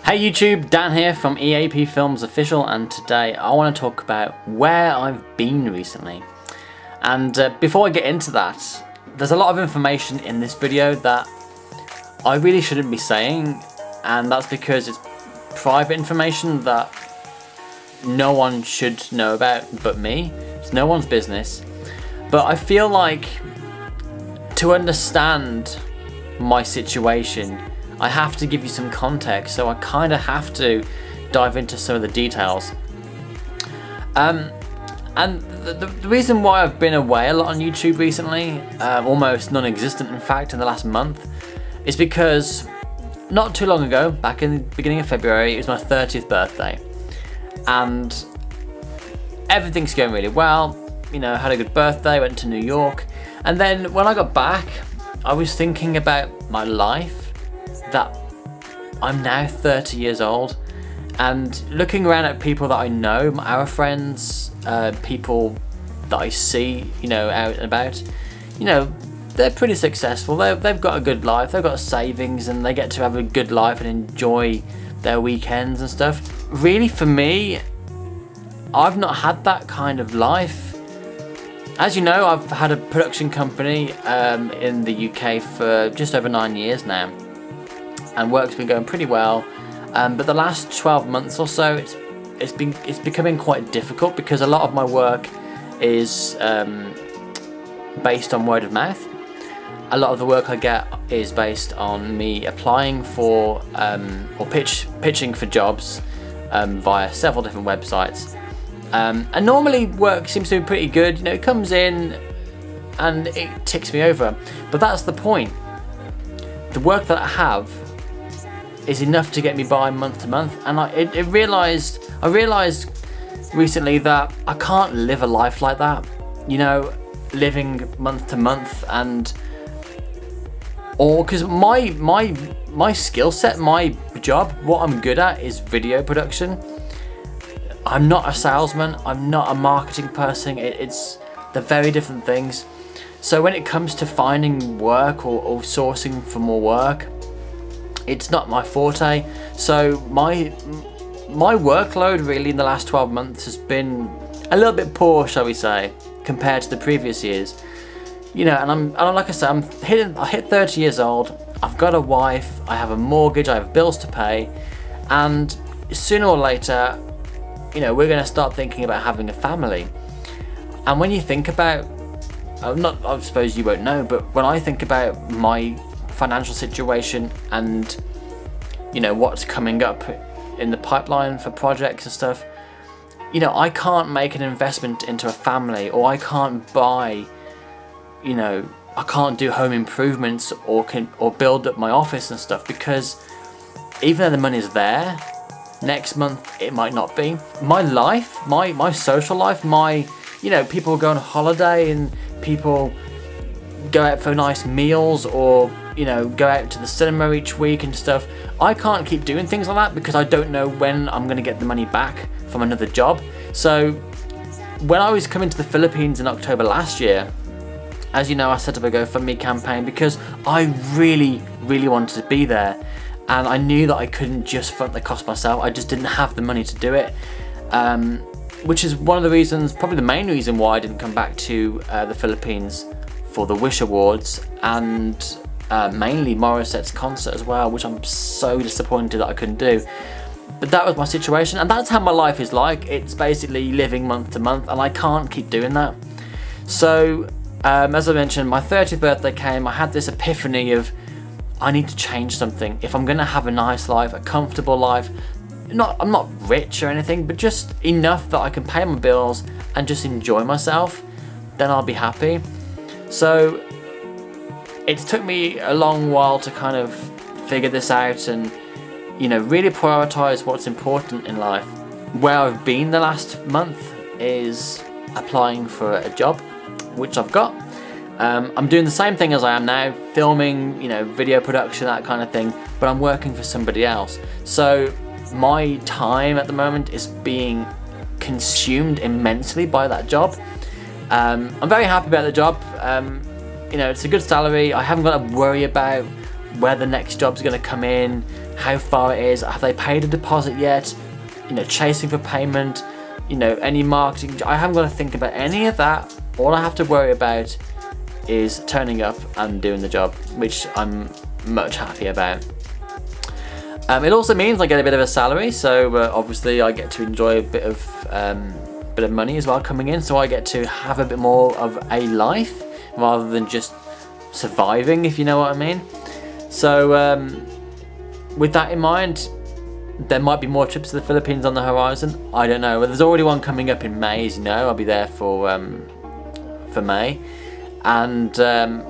Hey YouTube, Dan here from EAP Films Official, and today I want to talk about where I've been recently. And before I get into that, there's a lot of information in this video that I really shouldn't be saying, and that's because it's private information that no one should know about but me. It's no one's business. But I feel like to understand my situation, I have to give you some context, so I kind of have to dive into some of the details. And the reason why I've been away a lot on YouTube recently, almost non-existent in fact in the last month, is because not too long ago, back in the beginning of February, it was my 30th birthday. And everything's going really well, you know, had a good birthday, went to New York. And then when I got back, I was thinking about my life, that I'm now 30 years old, and looking around at people that I know, our friends, people that I see, you know, out and about, you know, they're pretty successful, they've got a good life, they've got savings, and they get to have a good life and enjoy their weekends and stuff. Really, for me, I've not had that kind of life. As you know, I've had a production company in the UK for just over 9 years now, and work's been going pretty well, but the last 12 months or so it's becoming quite difficult because a lot of my work is based on word of mouth. A lot of the work I get is based on me applying for or pitching for jobs via several different websites, and normally work seems to be pretty good. You know, it comes in and it ticks me over, but that's the point. The work that I have is enough to get me by month to month, and I realised recently that I can't live a life like that, you know, living month to month, and or because my skill set, my job, what I'm good at is video production. I'm not a salesman, I'm not a marketing person, they're very different things. So when it comes to finding work or sourcing for more work, it's not my forte. So my workload really in the last 12 months has been a little bit poor, shall we say, compared to the previous years. You know, and I'm like I said, I hit 30 years old, I've got a wife, I have a mortgage, I have bills to pay, and sooner or later, you know, we're going to start thinking about having a family. And when you think about, I suppose you won't know, but when I think about my financial situation and, you know, what's coming up in the pipeline for projects and stuff, you know, I can't make an investment into a family, or I can't buy, you know, I can't do home improvements or build up my office and stuff, because even though the money's there, next month it might not be. My life, my social life, you know, people go on holiday and people go out for nice meals, or, you know, go out to the cinema each week and stuff. I can't keep doing things like that because I don't know when I'm going to get the money back from another job. So when I was coming to the Philippines in October last year, as you know, I set up a GoFundMe campaign because I really wanted to be there, and I knew that I couldn't just front the cost myself. I just didn't have the money to do it, which is one of the reasons, probably the main reason, why I didn't come back to the Philippines for the Wish Awards, and mainly Morissette's concert as well, which I'm so disappointed that I couldn't do. But that was my situation, and that's how my life is like. It's basically living month to month, and I can't keep doing that. So as I mentioned, my 30th birthday came. I had this epiphany of, I need to change something. If I'm gonna have a nice life, a comfortable life, I'm not rich or anything, but just enough that I can pay my bills and just enjoy myself, then I'll be happy. So it took me a long while to kind of figure this out and, you know, really prioritize what's important in life. Where I've been the last month is applying for a job, which I've got. I'm doing the same thing as I am now, filming, you know, video production, that kind of thing, but I'm working for somebody else. So my time at the moment is being consumed immensely by that job. I'm very happy about the job. You know, it's a good salary. I haven't got to worry about where the next job's going to come in, how far it is, have they paid a deposit yet, you know, chasing for payment, you know, any marketing. I haven't got to think about any of that. All I have to worry about is turning up and doing the job, which I'm much happier about. It also means I get a bit of a salary, so obviously I get to enjoy a bit of money as well coming in, so I get to have a bit more of a life rather than just surviving, if you know what I mean. So with that in mind, there might be more trips to the Philippines on the horizon. I don't know. Well, there's already one coming up in May, as you know. I'll be there for May, and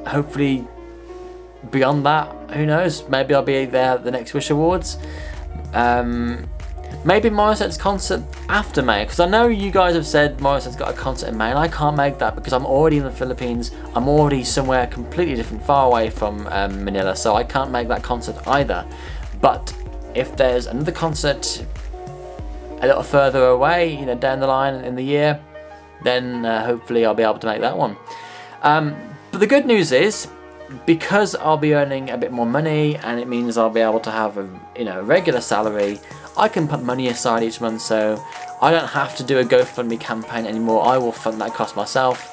hopefully beyond that, who knows? Maybe I'll be there at the next Wish Awards. Maybe Morissette's concert after May, because I know you guys have said Morissette's got a concert in May, and I can't make that because I'm already in the Philippines. I'm already somewhere completely different, far away from Manila, so I can't make that concert either. But if there's another concert a little further away, you know, down the line in the year, then hopefully I'll be able to make that one. But the good news is, because I'll be earning a bit more money, and it means I'll be able to have a regular salary, I can put money aside each month, so I don't have to do a GoFundMe campaign anymore. I will fund that cost myself.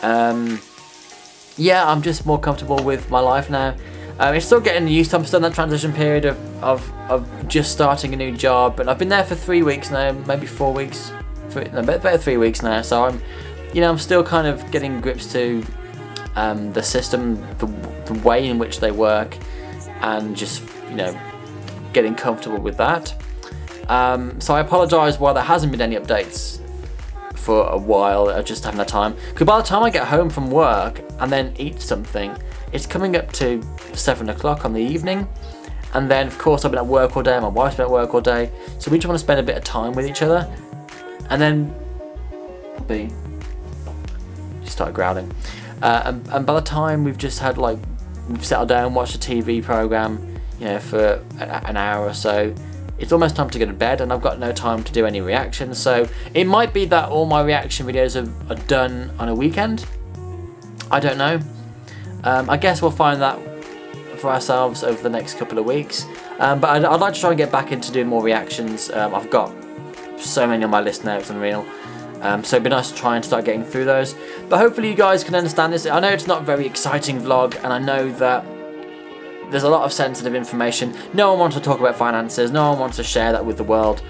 Yeah, I'm just more comfortable with my life now. It's still getting used to. I'm still in that transition period of just starting a new job, and I've been there for 3 weeks now, maybe 4 weeks, about 3 weeks now. So I'm still kind of getting grips to the system, the way in which they work, and just getting comfortable with that. So I apologise why there hasn't been any updates for a while. I just haven't had time, because by the time I get home from work and then eat something, it's coming up to 7 o'clock on the evening, and then of course I've been at work all day, my wife's been at work all day, so we just want to spend a bit of time with each other. And then Puppy, she started growling, and by the time we've just had we've settled down, watched a TV program, for an hour or so, it's almost time to go to bed, and I've got no time to do any reactions. So it might be that all my reaction videos are done on a weekend. I don't know. I guess we'll find that for ourselves over the next couple of weeks. But I'd like to try and get back into doing more reactions. I've got so many on my list now, it's unreal. So it'd be nice to try and start getting through those. But hopefully you guys can understand this. I know it's not a very exciting vlog, and I know that there's a lot of sensitive information. No one wants to talk about finances, no one wants to share that with the world.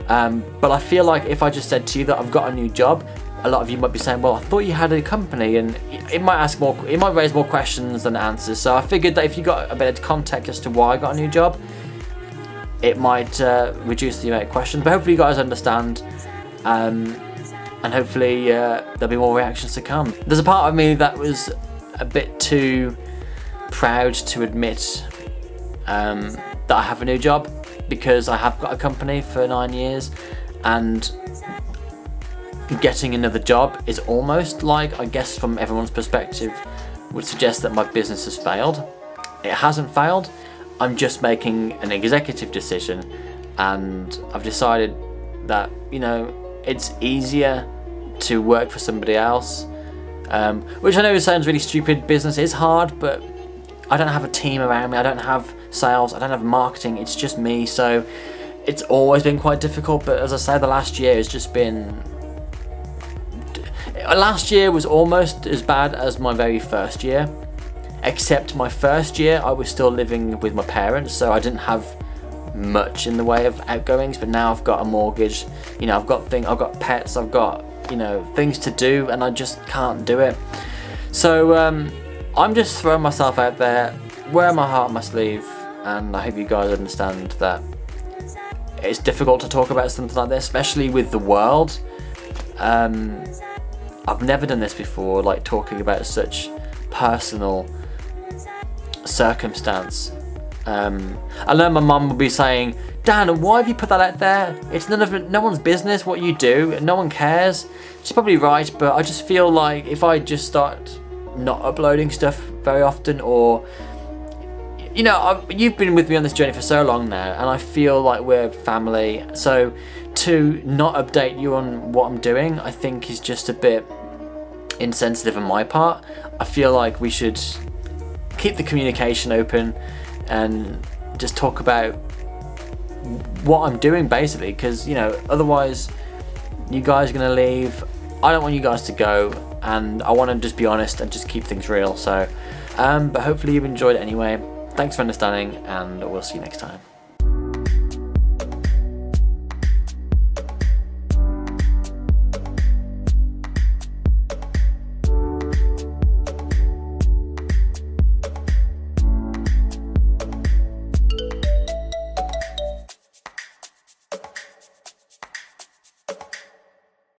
But I feel like if I just said to you that I've got a new job, a lot of you might be saying, well, I thought you had a company, and it might raise more questions than answers. So I figured that if you got a bit of context as to why I got a new job, it might reduce the amount of questions. But hopefully you guys understand, and hopefully there'll be more reactions to come. There's a part of me that was a bit too proud to admit that I have a new job, because I have got a company for 9 years, and getting another job is almost like, I guess from everyone's perspective, would suggest that my business has failed. It hasn't failed. I'm just making an executive decision, and I've decided that it's easier to work for somebody else, which I know sounds really stupid. Business is hard, but I don't have a team around me, I don't have sales, I don't have marketing, it's just me, so it's always been quite difficult. But as I say, the last year has just been... Last year was almost as bad as my very first year, except my first year I was still living with my parents, so I didn't have much in the way of outgoings. But now I've got a mortgage, I've got pets, I've got things to do, and I just can't do it. So I'm just throwing myself out there, wearing my heart on my sleeve, and I hope you guys understand that it's difficult to talk about something like this, especially with the world. I've never done this before, like talking about such personal circumstance. I know my mum will be saying, Dan, why have you put that out there? It's no one's business what you do, no one cares. She's probably right, but I just feel like if I just start not uploading stuff very often, or you've been with me on this journey for so long now, and I feel like we're family, so to not update you on what I'm doing, I think is just a bit insensitive on my part. I feel like we should keep the communication open and just talk about what I'm doing basically, because you know, otherwise you guys are gonna leave. I don't want you guys to go, and I want to just be honest and just keep things real. So but hopefully you've enjoyed it anyway. Thanks for understanding, and we'll see you next time.